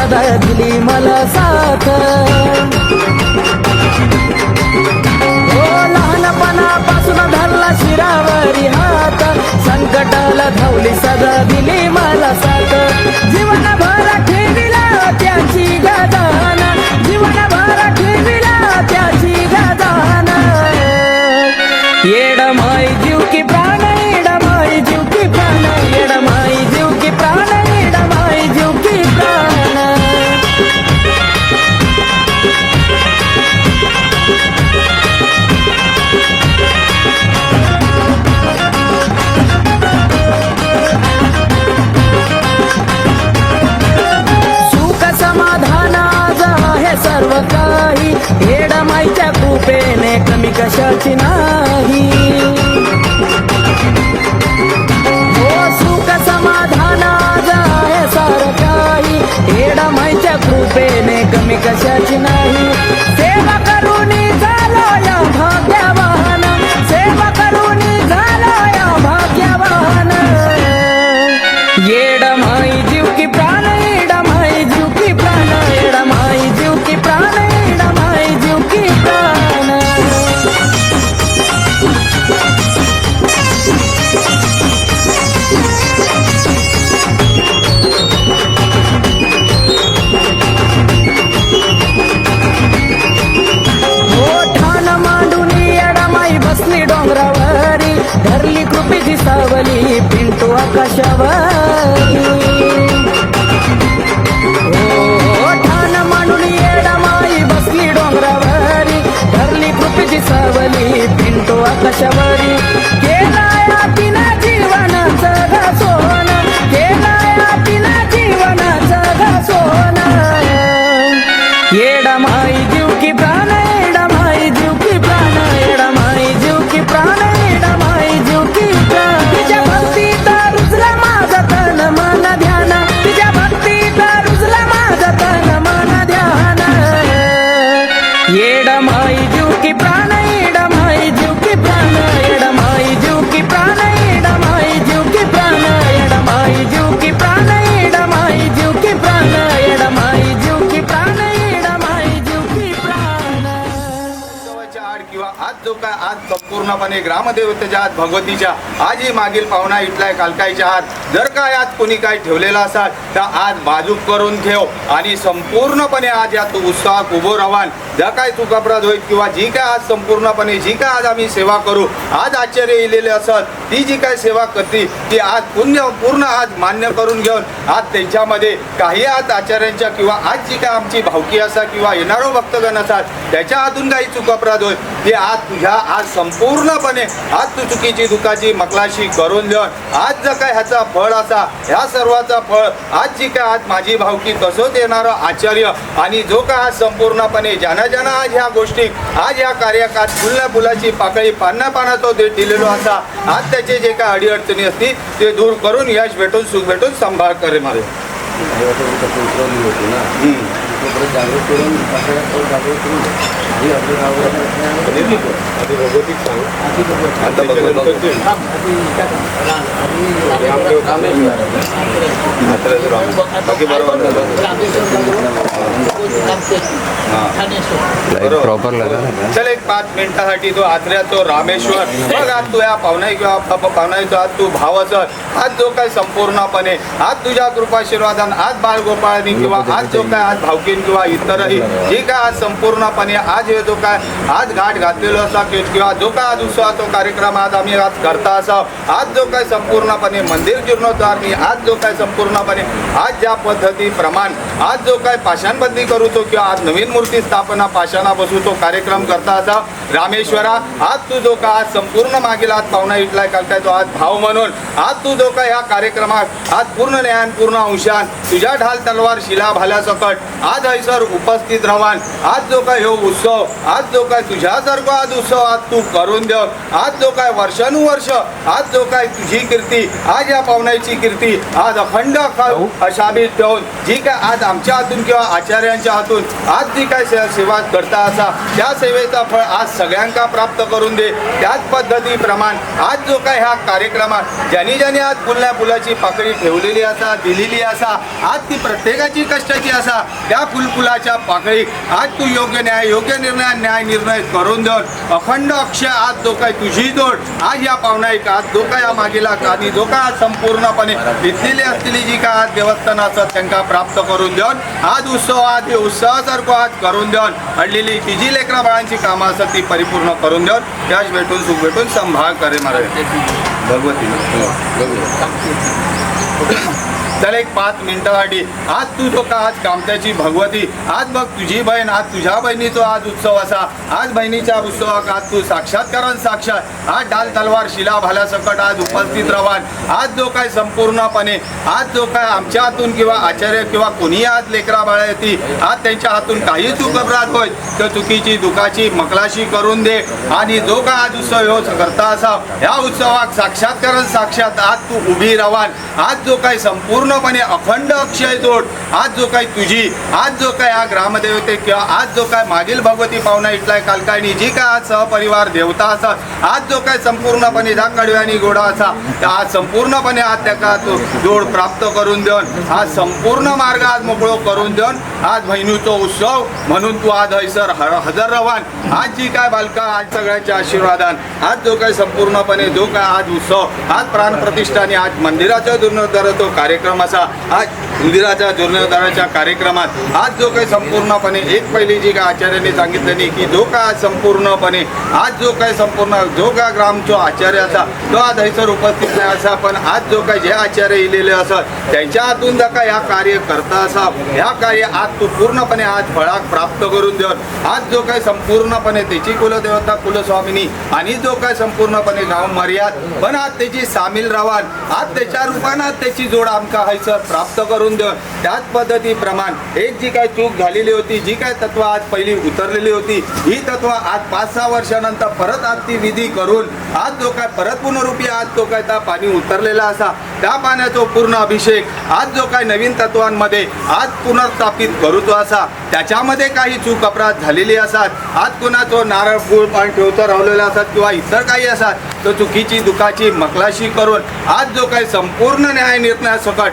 सदा दिली मला साथ. हो लहानपणापासून धरला शिरावरी हात, संकटाला धावली सदा दिली मला साथ. जीवनभर ठेविला त्याची गदान, जीवनभर ठेविला त्याची गदान. येडमाई जीव की प्राण, येडमाई जीव की प्राण, येडमाई जीव की प्राण, येडमाई जीव की प्राण. सुख समाधान आज आहे सर्व काही, येडमाईच्या कृपेने कमी कशाची नाही. हो सुख समाधान आज आहे सारं काही, येडमाईच्या कृपेने कमी कशाची नाही. सेवा करूनी झालो या भाग्यवान, सेवा करूनी झालो या भाग्यवान. येडमाई जीव की प्राण, येडमाई जीव की प्राण, येडमाई जीव की प्राण, येडमाई जीव की प्राण. डोंगरावरी धरली कृपेची सावली, पिंटू आकाशावरी. हो ठाण मांडून येडमाई बसली डोंगरावरी, धरली कृपेची सावली, पिंटू आकाशावरी. केलाया तिना जीवनाचं घासोन, केलाया तिना जीवनाचं घासोन. येडमाई जीव की प्राण, येडमाई जीव की प्राण, येडमाई जीव की प्राण, येडमाई जीव की प्राण. तिच्या भक्तीत रुजला माझं तन मन ध्यान, तिच्या भक्तीत रुजला माझं तन मन ध्यान. येडमाई जीव की प्राण, येडमाई जीव की प्राण, येडमाई जीव की प्राण, येडमाई जीव की प्राण, येडमाई जीव की प्राण, येडमाई जीव की प्राण, येडमाई जीव की प्राण, येडमाई जीव की प्राण. किंवा आज जो काय आज संपूर्णपणे ग्रामदेवतेच्या आज भगवतीच्या आजही मागील पाहुणा इथलाय कालकाईच्या हात जर काय आज कोणी काय ठेवलेला असाल तर आज बाजूक करून ठेव आणि संपूर्णपणे आज या तू उत्साहात उभं राहाल. ज्या काय चुकापराध होईल किंवा जी काय आज संपूर्णपणे जी काय आज आम्ही सेवा करू, आज आश्चर्य येलेले असत ती जी काय सेवा करते ती आज पूर्ण आज मान्य करून घेऊन आज त्यांच्यामध्ये काही आज आचार्यांच्या किंवा आज जी काय आमची भावकी असा किंवा येणारो भक्तगण असतात त्याच्या हातून काही चुकापराध होईल ते आज तुझ्या आज संपूर्णपणे आज तू चुकीची दुखाची मकलाशी करून देऊन आज जर काय ह्याचा फळ असा ह्या सर्वाचा फळ आज जी काय आज माझी भावकी तसंच येणारं आचार्य आणि जो काय आज संपूर्णपणे ज्यांना आज ह्या गोष्टी आज ह्या कार्याकात फुलल्या फुलाची पाकळी पाना तो दिलेलो असा आज त्याचे जे काय अडीअडचणी असतील ते दूर करून यश भेटून सुख भेटून सांभाळ करे मारे. जागृत करून जागृत करून भगवतीक सांग बाकी बरोबर चल एक 5 मिनिटासाठी तो आत्र्याचो रामेश्वर बघ आज तू या पाहुणाई किंवा पाहुणाईचा आज तू भाव असत आज जो काय संपूर्णपणे आज तुझ्या कृपाशीर्वादान आज बाळगोपाळांनी किंवा आज जो काय आज भावकीन किंवा इतरही जे काय आज संपूर्णपणे आज हे जो काय आज घाट घातलेलो असा किंवा जो काय आज उत्सवाचा कार्यक्रम आज आम्ही आज करता असा आज जो काय संपूर्णपणे मंदिर जीर्णोद्धारणी आज जो काय संपूर्णपणे आज ज्या पद्धतीप्रमाणे आज जो काय पाषाणबंदी करू तो किंवा आज नवीन मूर्ती स्थापना पाषाणा बसू तो कार्यक्रम करता असा रामेश्वरा आज तू जो काय आज संपूर्ण मागील आज पाहुणा इथलाय काय तो आज भाव म्हणून आज तू जो काय ह्या कार्यक्रमात आज पूर्ण न्यायान पूर्ण अंशान तुझ्या ढाल तलवार शिला भाल्यासकट आज हैसर उपस्थित राहान आज जो काय हो उत्सव आज जो काय तुझ्यासारखा आज उत्सव आज तू करून देव आज जो काय वर्षानुवर्ष आज जो काय तुझी कीर्ती आज या पाहुण्याची कीर्ती आज अखंड अशाबीत ठेवून जी काय आज आमच्या हातून किंवा आचार्यांच्या त्यांच्या हातून आज जी काय सेवा करता असा त्या सेवेचा फळ आज सगळ्यांका प्राप्त करून दे. त्याच पद्धतीप्रमाणे आज जो काय ह्या कार्यक्रमात ज्यांनी आज फुलल्या फुलाची पाकळी ठेवलेली असा दिलेली असा आज ती प्रत्येकाची कष्टाची असा त्या फुलफुलाच्या पाकळी आज तू योग्य न्याय निर्णय करून देऊन अखंड अक्षय आज जो काय तुझी जोड आज या पावनाईक आज जो काय या मागेला आणि जो काय आज संपूर्णपणे इथलेली असलेली जी काय आज देवस्थान असतात त्यांना प्राप्त करून देऊन आज उत्सव आज हे उत्सवासारखं आज करून देऊन अडलेली ती जी लेकरा बाळांची कामं असतात ती परिपूर्ण करून देऊन यश भेटून सुख भेटून संभाग करे महाराज भगवती. चल एक 5 मिनिटासाठी आज तू जो का आज कामत्याची भगवती आज बघ तुझी बहीण आज तुझ्या बहिणीचा आज उत्सव असा आज बहिणीच्या उत्सवाक आज तू साक्षात आज डाल तलवार शिला भाल्या सकट आज उपस्थित रवान आज जो काय संपूर्णपणे आज जो काय आमच्या हातून किंवा आचार्य किंवा कोणी आज लेकरा बाळा येते आज त्यांच्या हातून काही चूक अपराध होय तर चुकीची दुखाची मकलाशी करून दे आणि जो काय आज उत्सव हो करता असा ह्या उत्सवाक साक्षात आज तू उभी रवान आज जो काय संपूर्णपणे अखंड अक्षय जोड आज जो काय तुझी आज जो काय हा ग्रामदेवते किंवा आज जो काय मागील भगवती पावना इथलाय कालकायनी जी काय आज सहपरिवार देवता असत आज जो काय संपूर्णपणे जा कडव्यानी गोडा असा आज संपूर्णपणे आज त्या तो जोड प्राप्त करून देऊन आज संपूर्ण मार्ग आज मोकळो करून देऊन आज बहिणीचा उत्सव म्हणून तू आज हैसर हजर रवान आज जी काय बालका आज सगळ्यांच्या आशीर्वादान आज जो काय संपूर्णपणे जो काय आज उत्सव आज प्राणप्रतिष्ठा आणि आज मंदिराच्या जीर्णोद्धार तो कार्यक्रम असा आज मंदिराच्या जीर्णोद्धाराच्या कार्यक्रमात आज जो काही संपूर्णपणे एक पहिली जी काय आचार्यांनी सांगितलेली की जो काय संपूर्णपणे आज जो काय संपूर्ण जो काय ग्रामचो आचार्य असा तो आज हैसर उपस्थित नाही असा पण आज जो काय जे आचार्य इलेले असत त्यांच्या हातून जर काय ह्या कार्य करता असा ह्या कार्य आज तू पूर्णपणे आज फळाक प्राप्त करून देऊन आज जो काय संपूर्णपणे त्याची कुलदेवता कुलस्वामिनी आणि जो काय संपूर्णपणे गाव मर्याद पण आज त्याची सामील रवान आज त्याच्या रूपानं त्याची जोड आमका हैसर प्राप्त करून देऊन त्याच पद्धतीप्रमाणे एक जी काय चूक झालेली होती जी काय तत्व आज पहिली उतरलेली होती ही तत्व आज 5-6 वर्षानंतर परत आज ती विधी करून आज जो काय परत पुनरुपी आज जो काय त्या पाणी उतरलेला असा त्या पाण्याचा पूर्ण अभिषेक आज जो काय नवीन तत्वांमध्ये आज पुनर्स्थापित करूचो असा त्याच्यामध्ये काही चूक अपराध झालेली असतात आज कोणाचो नारळ फूल पाणी ठेवतो राहिलेला असतात किंवा इतर काही असतात तो चुकीची दुखाची मकलाशी करून आज जो काही संपूर्ण न्याय निर्णयासकट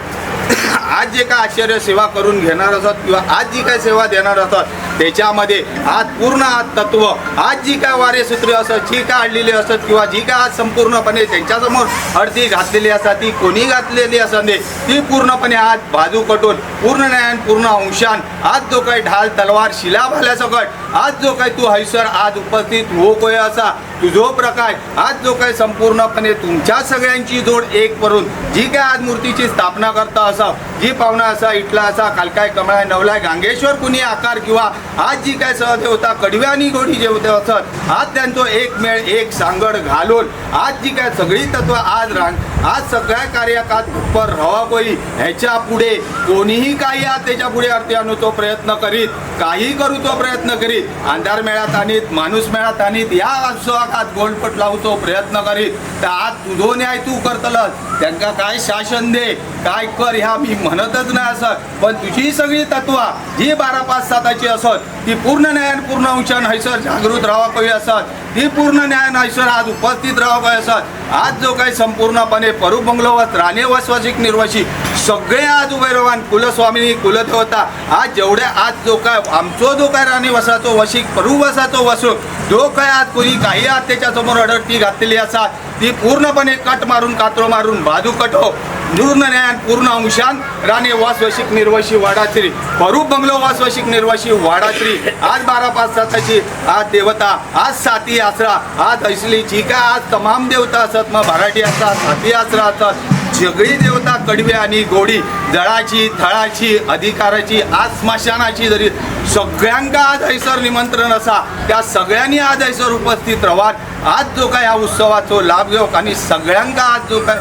आज जे काय आश्चर्य सेवा करून घेणार असत किंवा आज जी काय सेवा देणार असत त्याच्यामध्ये आज पूर्ण आज तत्व आज जी काय वारेसूत्री असत जी काय आणलेली असत किंवा जी काय आज संपूर्णपणे त्यांच्यासमोर अडती घातलेली असतात ती कोणी घातलेली असत ती पूर्णपणे आज बाजू कटून पूर्ण न्यायान पूर्ण अंशान आज जो काही ढाल तलवार शिला भाल्यासकट आज जो काही तू हैसर आज उपस्थित हो कोय असा तुझो प्रकार आज जो काही संपूर्णपणे तुमच्या सगळ्यांची जोड एक करून जी काय आज मूर्तीची स्थापना करता असा जी पावना असा इटला असा कालकाय कमळाय नवलाय गांगेश्वर कुणी आकार किंवा आज जी काय सहदेवता कडव्या आणि गोडी जेवते असत आज त्यांचं एक मेळ एक सांगड घालून आज जी काय सगळी तत्व आज आज सगळ्या कार्याकात पर रवा कोई ह्याच्या पुढे कोणीही काही आज त्याच्या पुढे अर्थी आणू तो प्रयत्न करीत काही करू तो प्रयत्न करीत अंधार मेळात आणीत माणूस मेळात आणीत या उत्सवाकात गोलपट लावतो प्रयत्न करीत तर आज तुझो न्याय तू करतलस त्यांना काय शासन दे काय कर ह्या मी म्हणतच नाही असत पण तुझी सगळी तत्वा जी 12-5-7ची असत ती पूर्ण न्यायान पूर्ण अंशान हैसर जागृत राहा कवी असत ती पूर्ण न्यायान हैसर आज उपस्थित राहा कवी असत आज जो काही संपूर्णपणे परू बंगलोवत राणे वसवासिक निर्वासी सगळे आज उभे रवान कुलस्वामिनी कुलदेवता आज जेवढे आज जो काय आमचो जो काय राणे वसाचो वशिक परू वसाचो वसूक जो काय आज कोणी काही आज त्याच्या समोर अडटी घातलेली असा ती पूर्णपणे कट मारून कातरो मारून बाजू कटो पूर्ण न्यायान पूर्ण अंशान राणे वासवशिक निर्वशी वाडाश्री परू बंगलो वासवशिक निर्वशी वाडाश्री आज 12-5-7ची आज देवता आज साती आसरा आज ऐसली जी काय आज तमाम देवता असत मग मराठी असतात साती आसरा असतात सगळी देवता कडवी आणि गोडी जळाची थळाची अधिकाराची आज स्मशानाची जरी सगळ्यांका आज हैसर निमंत्रण असा त्या सगळ्यांनी आज हैसर उपस्थित रवान आज जो काय या उत्सवाचा लाभ घेऊ आणि सगळ्यांका आज जो काय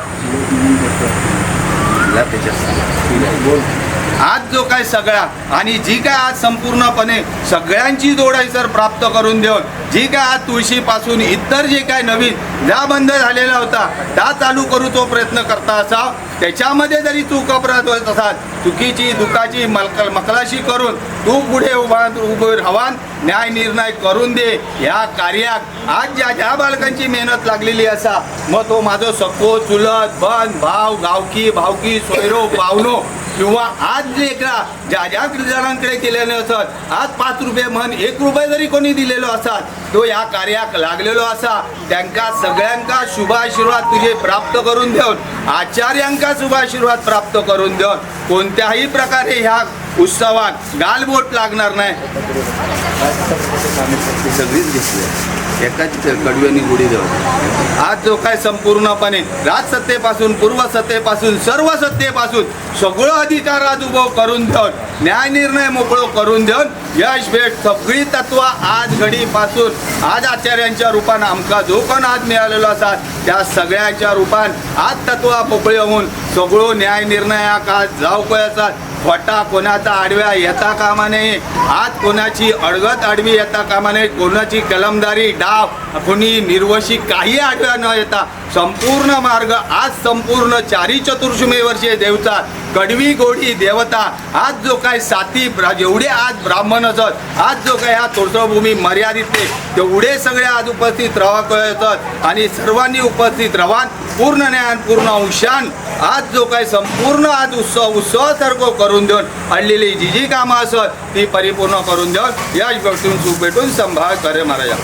आज जो काय सगळा आणि जी काय आज संपूर्णपणे सगळ्यांची जोड हैसर प्राप्त करून देऊन जी काय आज तुळशीपासून इतर जे काय नवीन ज्या बंद झालेला होता त्या चालू करू तो प्रयत्न करता असा त्याच्यामध्ये जरी तू कपरत होत असाल चुकीची दुखाची मकलाशी करून तू पुढे उभं राहान न्याय निर्णय करून दे ह्या कार्याक आज ज्या बालकांची मेहनत लागलेली असा मग तो माझो सखो चुलत बन भाव गावकी भावकी सोयरो पावनो किंवा आज लेकरा ज्या जणांकडे केलेले असत आज 5 रुपये म्हण 1 रुपये जरी कोणी दिलेलो असत तो या कार्याक लागलेलो असा त्यांका सगळ्यांका शुभाशीर्वाद तुझे प्राप्त करून देऊन आचार्यांका शुभाशीर्वाद प्राप्त करून देऊन कोणत्याही प्रकारे ह्या उत्सवात गालबोट लागणार नाही. सगळीच घेतली एकाच कडव्यानी गुढी देऊ. आज जो काय संपूर्णपणे राजसत्तेपासून पूर्व सत्तेपासून सर्व सत्तेपासून सगळं अधिकार आज उभं करून देऊन न्याय निर्णय मोकळो करून देऊन यश भेट सगळी तत्व आज घडीपासून आज आचार्यांच्या रूपानं आमका जो पण आज मिळालेलो असा त्या सगळ्यांच्या रूपान आज तत्व मोकळे होऊन सगळं न्याय निर्णयाक आज जाऊ पयाचा खोटा कोणाचा आडव्या येता कामा नये. आज कोणाची अडगत आडवी येता कामा नये. कोणाची कलमदारी डाव कोणी निर्वशी काही आडव्या न येता संपूर्ण मार्ग आज संपूर्ण 4 चतुर्षुमे वर्षे देवता कडवी गोडी देवता आज जो काय साती जेवढे आज ब्राह्मण असत आज जो काय ह्या तोडसभूमी मर्यादित तेवढे सगळे आज उपस्थित राहा आणि सर्वांनी उपस्थित राहान पूर्ण न्याय पूर्ण अंशान आज जो काय संपूर्ण आज उत्सवासारखं करून देऊन अडलेली जी कामं असत ती परिपूर्ण करून देऊन यश भेटून सुख भेटून संभाळ करे महाराजा.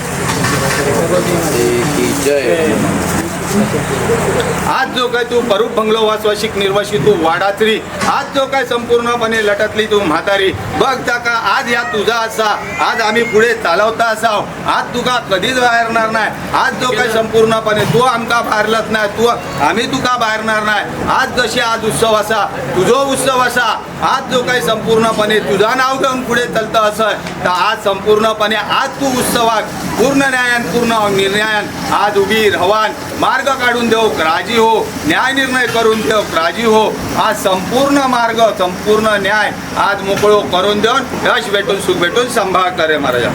आज जो काय तू परूप बंगलो वासवाशिक निर्वाशी तू वाडात्री आज जो काय संपूर्णपणे लटतली तू म्हातारी बघ का आज ह्या तुझा असा आज आम्ही पुढे चालवता असाव आज तुका कधीच बाहेरणार नाही. आज जो काय संपूर्णपणे तू आमका बाहेरलत नाही तू आम्ही तुका बाहेरणार नाही. आज जशी आज उत्सव असा तुझो उत्सव असा आज जो काही संपूर्णपणे तुझा नाव घेऊन पुढे चालतं असं तर आज संपूर्णपणे आज तू उत्सवात पूर्ण न्यायान पूर्ण निर्णयान आज उभी रवान मार्ग काढून देऊ राजी हो न्याय निर्णय करून देऊ राजी हो आज संपूर्ण मार्ग संपूर्ण न्याय आज मोकळो करून देऊन यश भेटून सुख भेटून संभाळ करे महाराजा.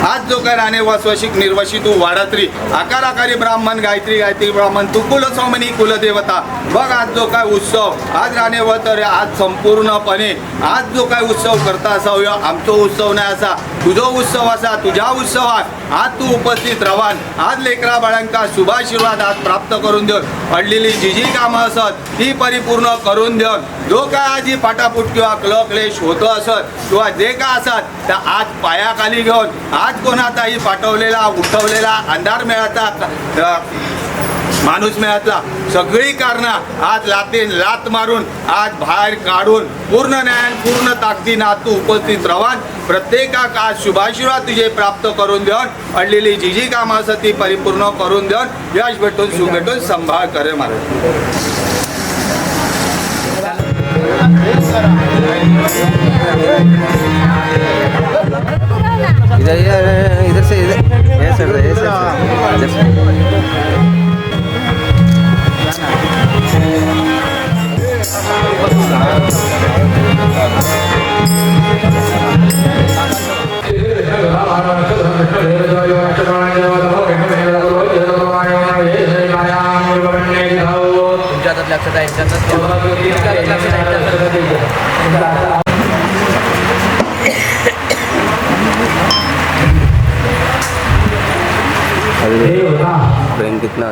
आज जो काय राणे वासवाशिक निर्वाशी तू वाडात्री आकाराकारी ब्राह्मण गायत्री ब्राह्मण तू कुलस्वामिनी कुलदेवता बघ आज जो काय उत्सव आज राणे व तर आज संपूर्णपणे आज जो काय उत्सव करता असा आमचो उत्सव नाही असा तुझो उत्सव असा तुझ्या उत्सवात आज तू उपस्थित राहान आज लेकरा बाळांका शुभाशीर्वाद आज प्राप्त करून देऊन अडलेली जी कामं असत ती परिपूर्ण करून देऊन जो काय आज ही पाटापूट किंवा क्लेश होतं असत किंवा जे काय असत त्या आज पायाखाली घेऊन आज कोणाचाही पाठवलेला उठवलेला अंधार मिळाचा माणूस मिळाला सगळी कारणं आज लात मारून आज बाहेर काढून पूर्ण न्याय पूर्ण ताकदीनं आज तू उपस्थित राहान प्रत्येकाक आज शुभाशीर्वाद तुझे प्राप्त करून देऊन अडलेली जी कामं असत ती परिपूर्ण करून देऊन यश भेटून सुख भेटून संभाळ करे महाराज. इधर से ये सर लक्षात आहे प्रेम कितना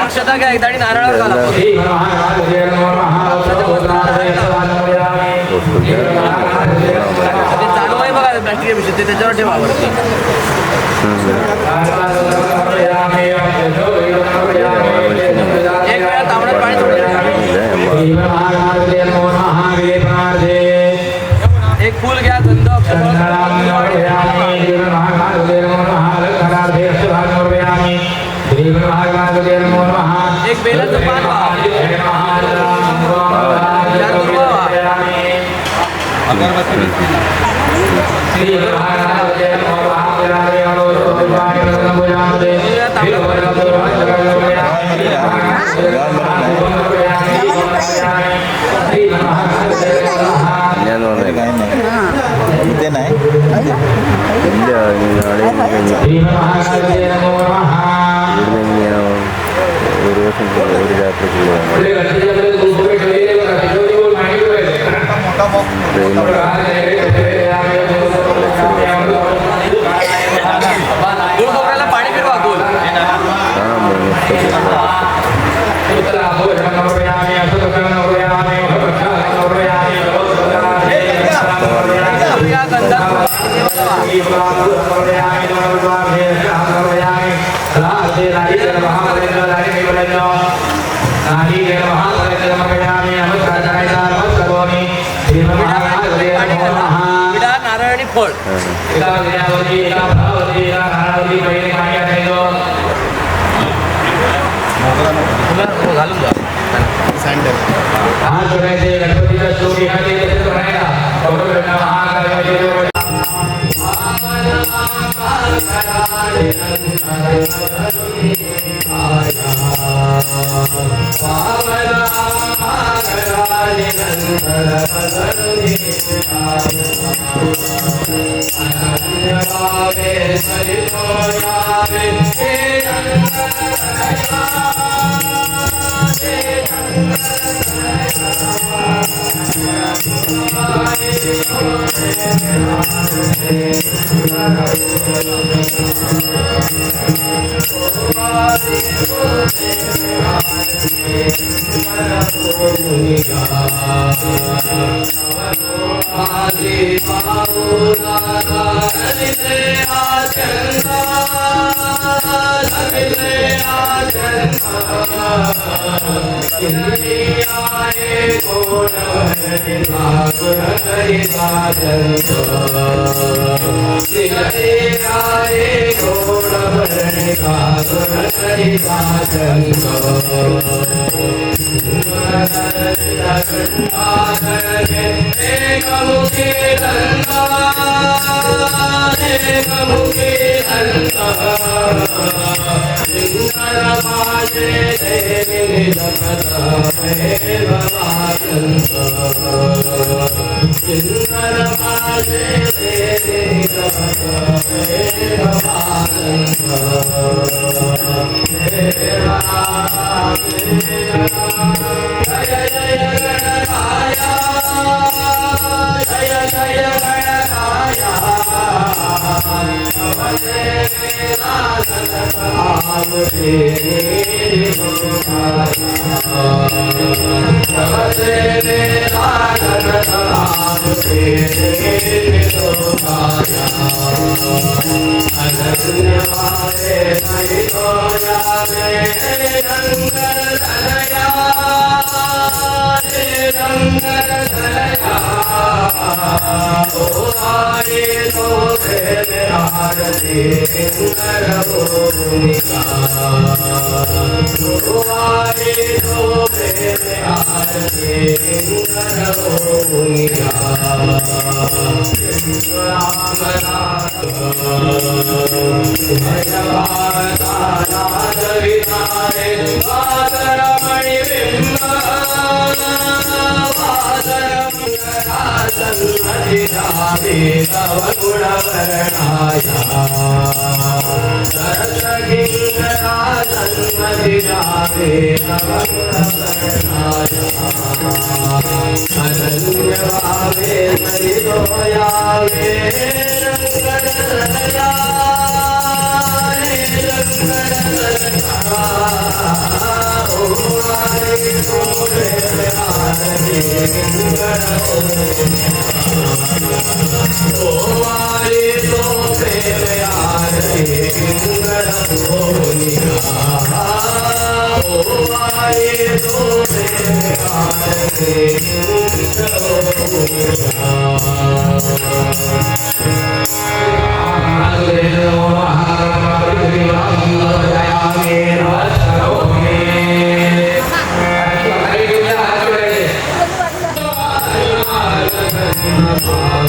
अक्षता घ्या एकदा नारळ घाला चालू आहे बघा प्लास्टिक पिशवी ते त्याच्यावर ठेवा वरती एक वेळा तांबड्यात पाणी एक फूल घ्या गंध एक बेलाचं पान इथे नाही पाणी फिरवा गोल नारळी फळ घालून जा Oh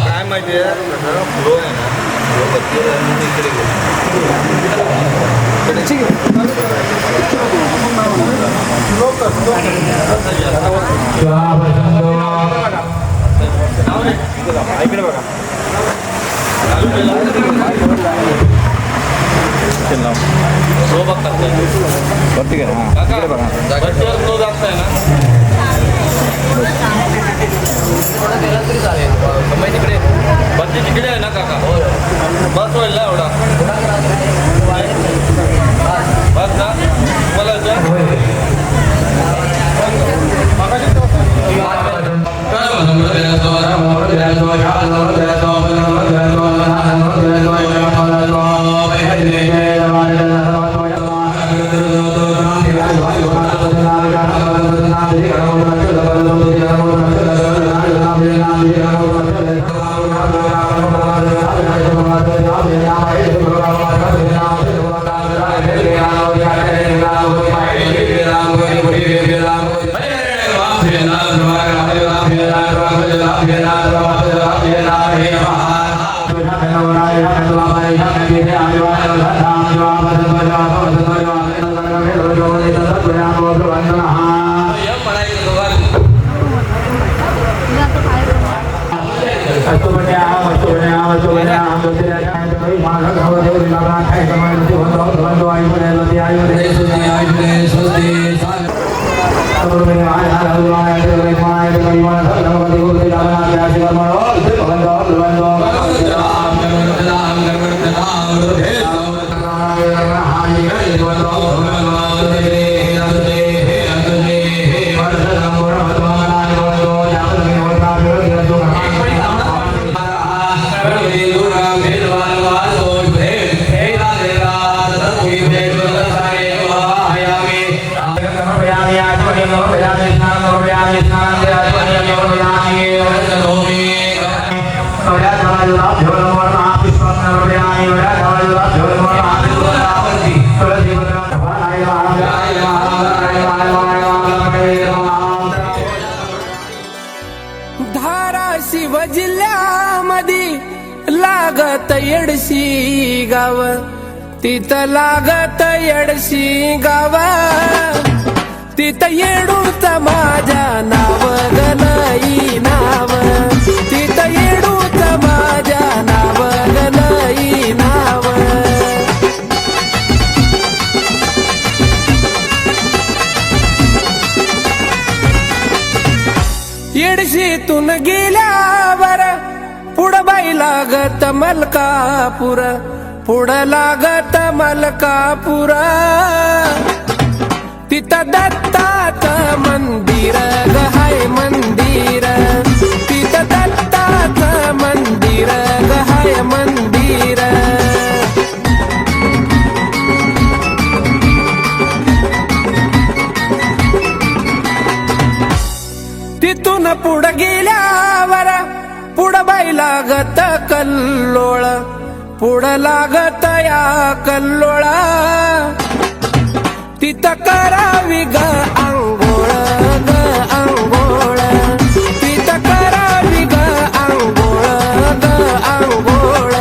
काय माहिती आहे बत्ती तिकडे आहे ना काका बस होईल ना एवढा बस ना मला धाराशिव जिल्ह्यामध्ये लागत येडशी गाव तिथं लागत येडशी गाव तिथं येडूच माझ्या नाव गलई नाव तिथं येडूच माझ्या नाव गलई नाव येडशीतून गेल्यावर पुढं बाई लागत मलकापूर पुढं लागत मलकापूर तिथं दत्ताचं मंदिर ग हाय मंदिर तिथं दत्ताचं मंदिर ग हाय मंदिर तिथून पुढं गेल्यावर पुढं बाई लागत कल्लोळ पुढं लागत या कल्लोळा तिथं करावी ग आंघोळ ग आंघोळ तिथं करावी ग आंघोळ ग आंघोळ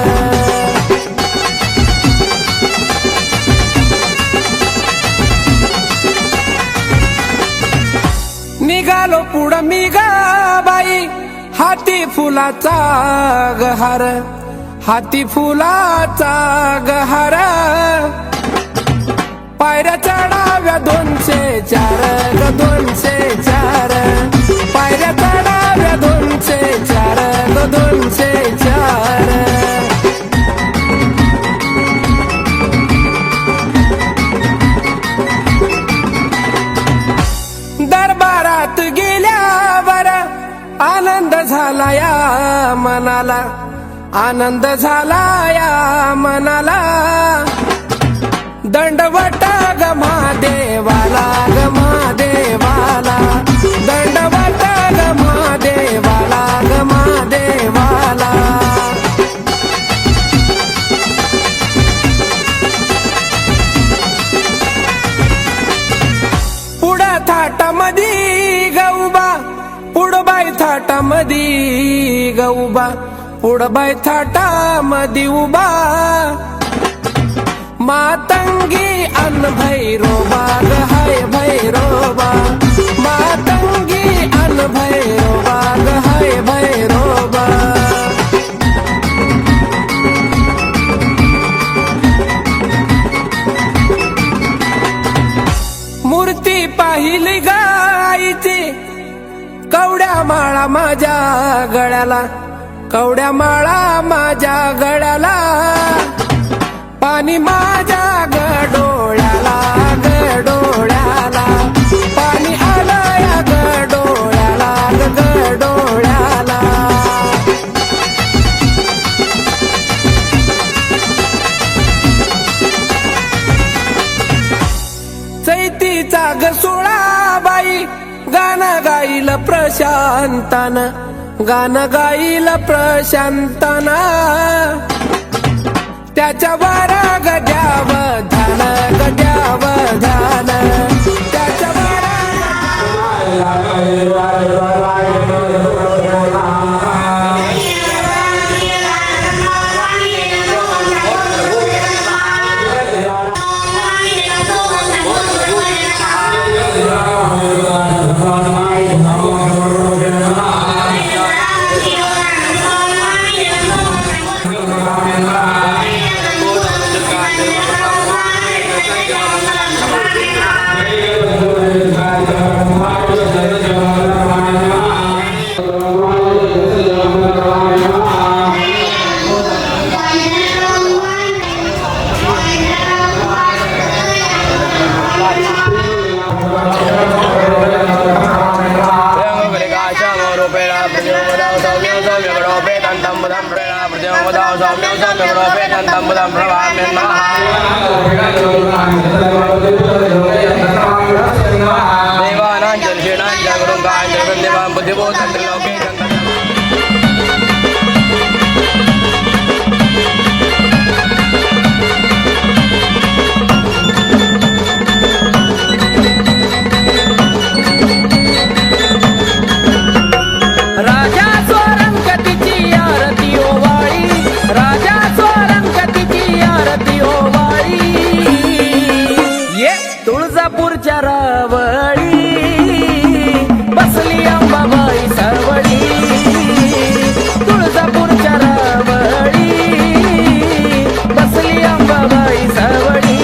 निघालो पुढं मी ग बाई हाती फुलाचा गहार हाती फुलाचा गहार पायऱ्या चढाव्या 204 ग 204 पायऱ्या चढाव्या 204 ग 204 दरबारात गेल्यावर आनंद झाला या मनाला आनंद झाला या मनाला दंडवट ग महादेवाला ग महादेवाला दंडवट ग महादेवाला ग महादेवाला पुढं थाटामधी गौबा पुढं बाई थाटामधी गौबा पुढं बाई थाटामधी उभा भैरोबा ग हाय भैरोबा मातंगी अन भैरोबा ग हाय भैरोबा मूर्ती पाहिली गायची कवड्या माळा माझ्या गळ्याला कवड्या माळा माझ्या गळ्याला पाणी माझ्या गडोळ्याला गडोळ्याला पाणी आलं या गडोळ्याला गडोळ्याला चैतीचा ग सोळाबाई गाणं गाईल प्रशांतानं गाणं गाईल प्रशांतानं त्याच्या वारा गद्याव ध्यान गद्याव ध्यान त्याच्या तुळजापूरच्या रावळी बसली अंबाबाई सावळी तुळजापूरच्या रावळी बसली अंबाबाई सावळी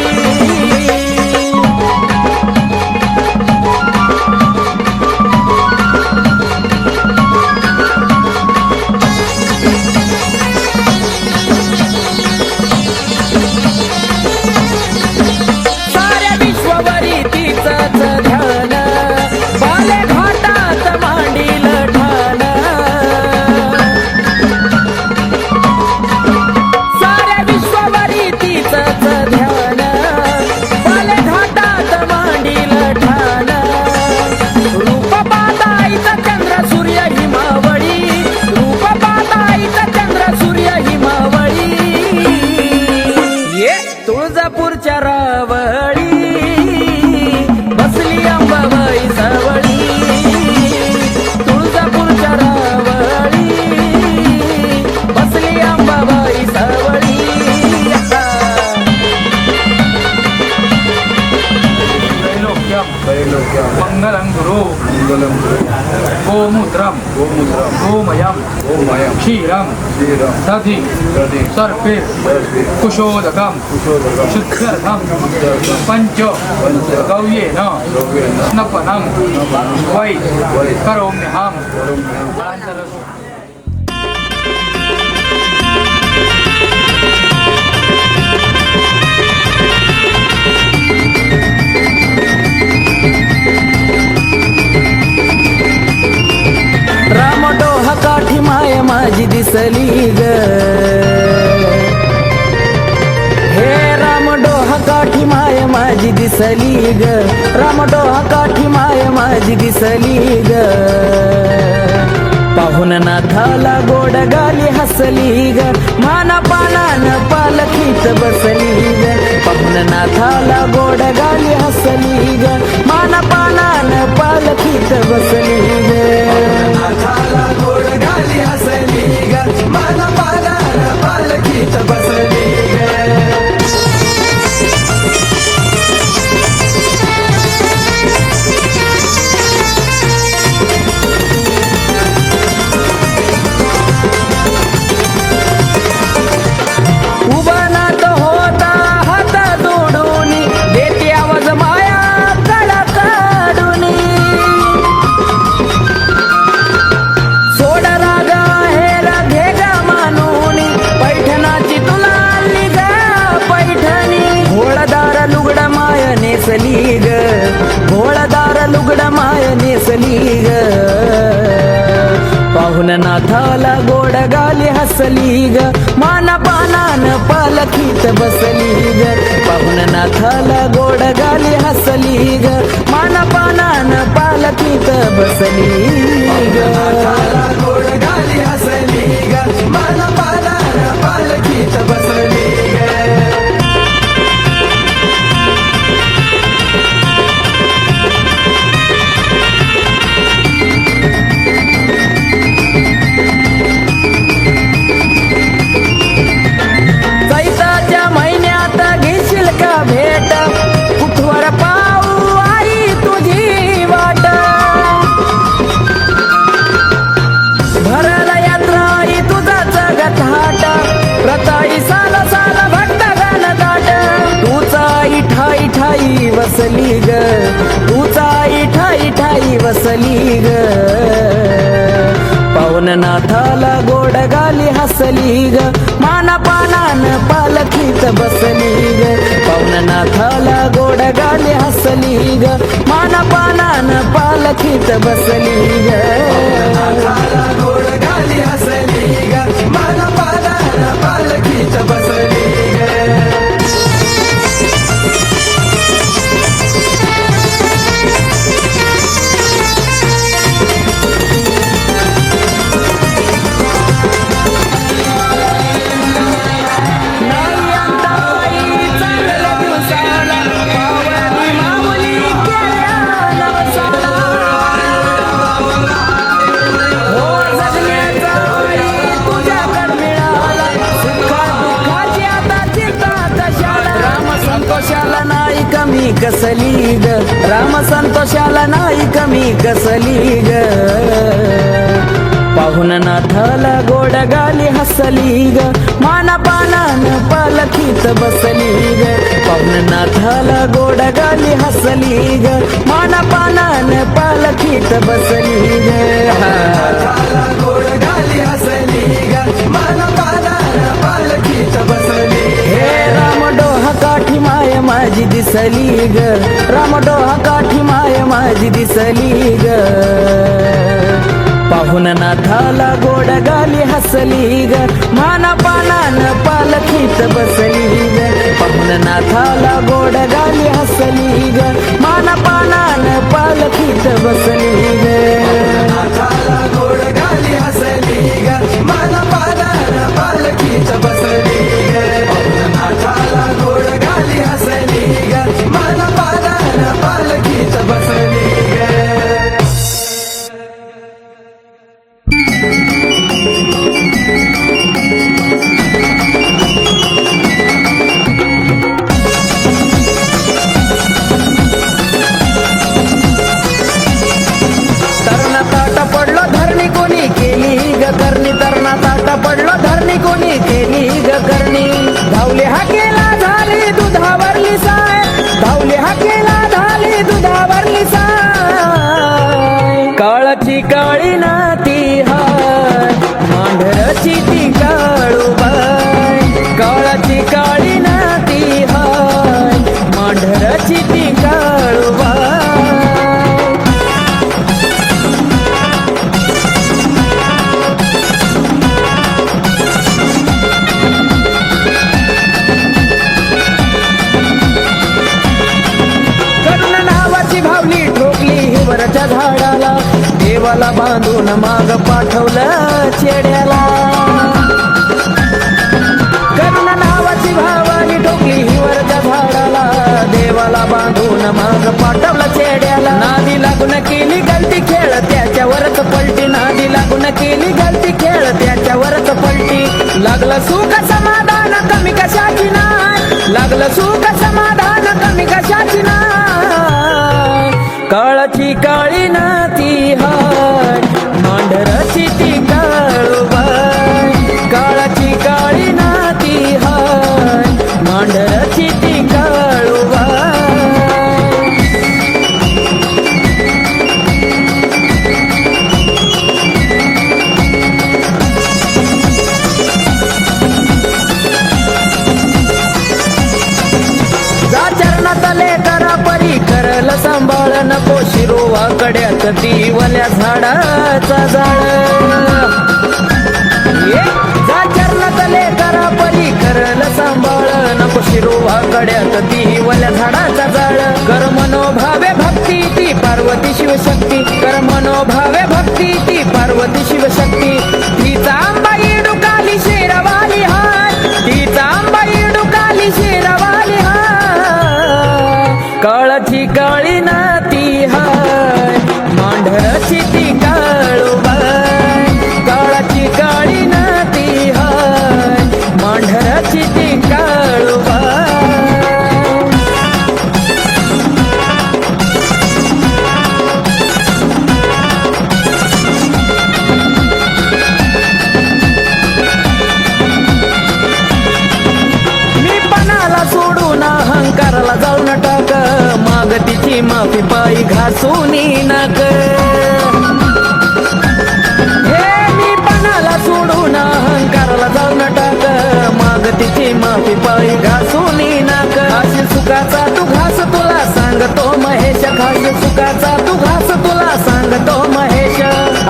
तुळजापूरच्या रावळी बसली अंबाबाई सावळी तुळजापूरच्या रावळी बसली अंबाबाई सावळी मंगलम गुरु गोमूत्रम गोमयम क्षीरम दधि सर्पे कुशोदकम शुद्धर्थम पंच गव्येन स्नपनं वै करोम्यहम् रामडोह काठी माय माझी दिसली ग हे रामडोह काठी माय माझी दिसली ग रामडोह काठी माय माझी दिसली ग पाहुन नाथाला गोड गाली हसली ग माना पानान पालखीत बसली ग पाहुन नाथाला गोड गाली हसली ग माना पानान पालखीत बसली ग नाथाला गोड गाली हसली ग माना पानान पालखीत बसली ग पाहुन नाथाला गोड गाली हसली ग माना पानान पालखीत बसली ग पाहुन नाथाला गोड गाली हसली ग माना पानान पालखीत बसली ग गोड गाली हसली ग माना पानान पालखीत बसली ग चैताच्या महिन्यात घेशील का भेट कुठवर पाऊ आई तुझी वाट भरल यात्रा आई तुझाच गथाट रताई साल साल भक्त गान दाट तुचा ठाई ठाई वसली ग तुचा ठाई ठाई वसली ग पावन नाथाला गोड गाली हसली ग माना पानान पालखीत बसली ग पावन नाथाला गोड गाली हसली ग माना पानान पालखीत बसली ग गोड गाली हसली ग माना पानान पालखीत बसली ग कमी कसली ग राम संतोषाला नाही कमी कसली ग पाहुन नाथाला गोड गाली हसली ग माना पानान पालखीत बसली ग पाहुन नाथाला गोड गाली हसली ग माना पानान पालखीत बसली ग गोड गाली हसली ग माना पानान पालखीत बसली हे राम डोहा काठी माय माझी दिसली ग राम डोहा काठी माय माझी दिसली ग पाहुन नाथाला गोड गाली हसली ग माना पानान पालखीत बसली ग पाहुन नाथाला गोड गाली हसली ग माना पानान पालखीत बसली ग नाथाला गोड गाली हसली ग माना पानान पालखीत बसली ग पाहुन नाथाला गोड गाली हसली ग माना पानान पालखीत बसली ग तरणा ताटा पडलो धरणी कोणी केली ग करणी तरणा ताटा पडलो धरणी कोणी केली ग करणी धावले हा केला झाली दुधावरली साय धावले हा केला झाली दुधावरली साय काळाची काळी नाती हाय मांढरची ती काळूबाई काळाची काळी नाती हाय मांढरची ती काळूबाई वरच्या झाडाला देवाला बांधून माग पाठवलं चेड्याला करुण नावाची भावानी ठोकली वरच्या झाडाला देवाला बांधून माग पाठवलं चेड्याला नादी लागून केली गलती खेळ त्याच्यावरच पलटी नादी लागून केली गलती खेळ त्याच्यावरच पलटी लागलं सुख समाधान कमी कशाची नाही लागलं सुख समाधान कमी कशाची नाही काळाची काळी नाती हाय मांढराची ती काळूबाई काळाची काळी नाती हाय मांढराची ती काळूबाई जा चरणात लेकरा परी करल सांभाळ नको शिरो वाकड्यात ती वल्या झाडाचा जाळ जा चरणातले करा पली करल सांभाळ नको शिरू वाकड्यात ती वल्या झाडाचा जाळ कर मनोभावे भक्ती ती पार्वती शिवशक्ती कर मनोभावे भक्ती ती पार्वती शिवशक्ती तिचा आंबाई डुकाली शेरवाली हाय तिचा आंबाई डुकाली शेरवाली हाय काळाची काळी नाती हाय मांढरची ती काळूबाई काळाची काळी नाती हाय मांढरची ती काळूबाई मी पणाला सोडून अहंकाराला जाऊन टाक मागतीची माफी पायी घासून नाक हे मी पणाला सोडून अहंकाराला जाऊन टाक मागतीची माफी पायी घासून नाक खाशी सुखाचा तू घास तुला सांगतो महेश खाशी सुखाचा तू घास तुला सांगतो महेश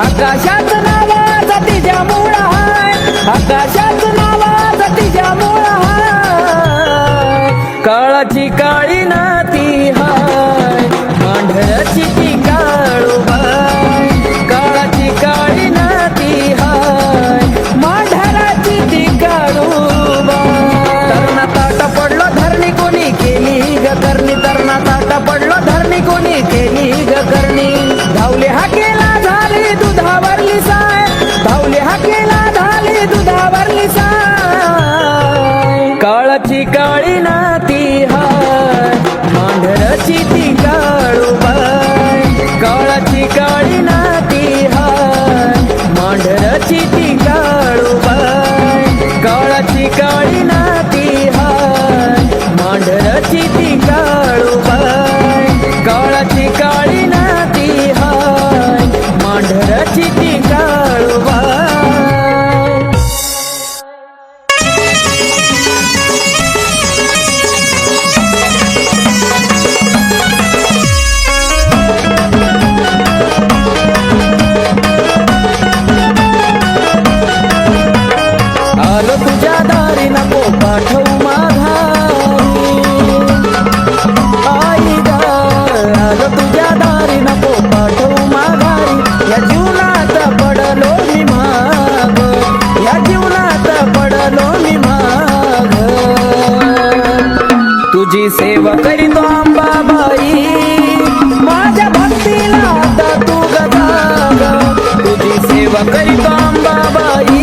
आकाशात नावाचा तिच्या मूळ हाय आकाशात नावाचा तिच्या मूळ हाय काळाची काळी नाती हाय मांढरची ती काळूबाई काळाची काळी नाती हाय मांढराची ती काळूबाई तरणा ताटा पडलो धरणी कोणी केली ग करणी तरणा ताटा पडलो धरणी कोणी केली ग करणी धावले हाकेला झाली दुधावरली साय धावले हाकेला झाली दुधावरली साय काळाची काळी नाती हाय मांढरची ती काळूबाई काळाची काळी नाती हाय मांढरची ती काळूबाई काळाची काळी नाती हाय मांढरची ती काळूबाई काळाची काळी नाती हाय मांढरची ती काळूबाई आलो तुझ्या दारी नको पाठवू माघारी आई ग आलो तुझ्या दारी नको पाठवू माघारी या जीवनात पडलो मी माग या जीवनात पडलो मी माग तुझी सेवा करीतो अंबाबाई माझ्या भक्तीला आता तू गजाग तुझी सेवा करीतो अंबाबाई